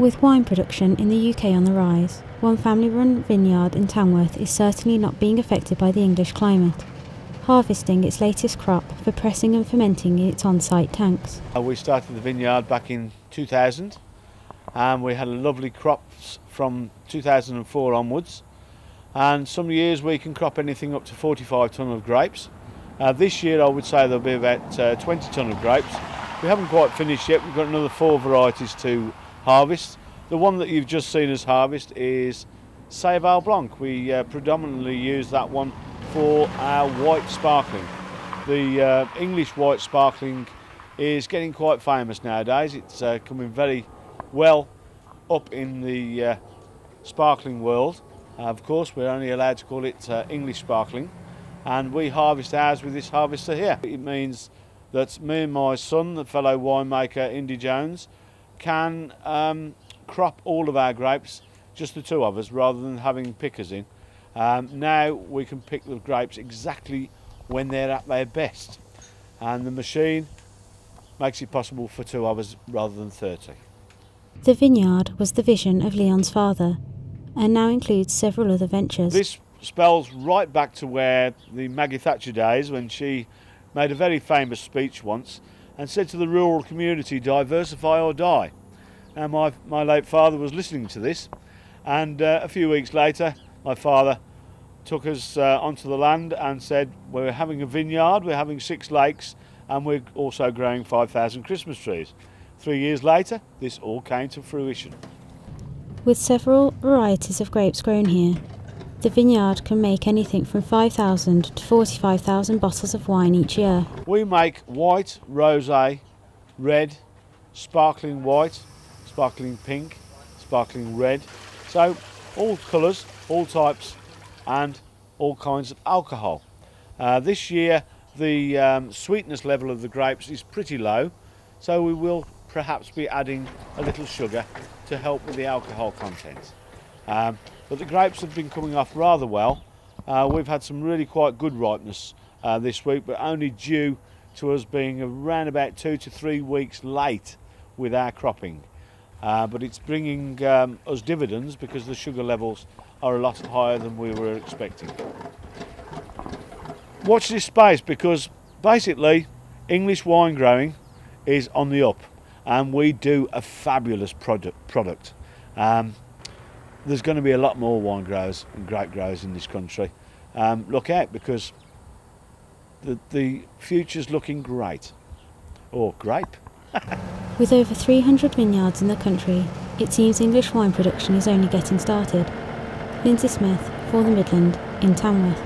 With wine production in the UK on the rise, one family-run vineyard in Tamworth is certainly not being affected by the English climate, harvesting its latest crop for pressing and fermenting in its on-site tanks. We started the vineyard back in 2000 and we had a lovely crops from 2004 onwards, and some years we can crop anything up to 45 tonne of grapes. This year I would say there'll be about 20 tonne of grapes. We haven't quite finished yet, we've got another 4 varieties to harvest. The one that you've just seen us harvest is Sauvignon Blanc. We predominantly use that one for our white sparkling. The English white sparkling is getting quite famous nowadays. It's coming very well up in the sparkling world. Of course, we're only allowed to call it English sparkling, and we harvest ours with this harvester here. It means that me and my son, the fellow winemaker Indy Jones, can crop all of our grapes, just the two of us, rather than having pickers in. Now we can pick the grapes exactly when they're at their best, and the machine makes it possible for 2 of us rather than 30. The vineyard was the vision of Leon's father, and now includes several other ventures. This spells right back to where the Maggie Thatcher days, when she made a very famous speech once and said to the rural community, diversify or die. And my late father was listening to this, and a few weeks later my father took us onto the land and said, we're having a vineyard, we're having 6 lakes, and we're also growing 5,000 Christmas trees. 3 years later this all came to fruition. With several varieties of grapes grown here, the vineyard can make anything from 5,000 to 45,000 bottles of wine each year. We make white, rosé, red, sparkling white, sparkling pink, sparkling red, so all colours, all types and all kinds of alcohol. This year the sweetness level of the grapes is pretty low, so we will perhaps be adding a little sugar to help with the alcohol content. But the grapes have been coming off rather well. We've had some really quite good ripeness this week, but only due to us being around about 2 to 3 weeks late with our cropping. But it's bringing us dividends because the sugar levels are a lot higher than we were expecting. Watch this space, because basically English wine growing is on the up, and we do a fabulous product. There's going to be a lot more wine growers and grape growers in this country. Look out, because the future's looking great. Or grape. With over 300 vineyards in the country, it seems English wine production is only getting started. Lindsay Smith for the Midland in Tamworth.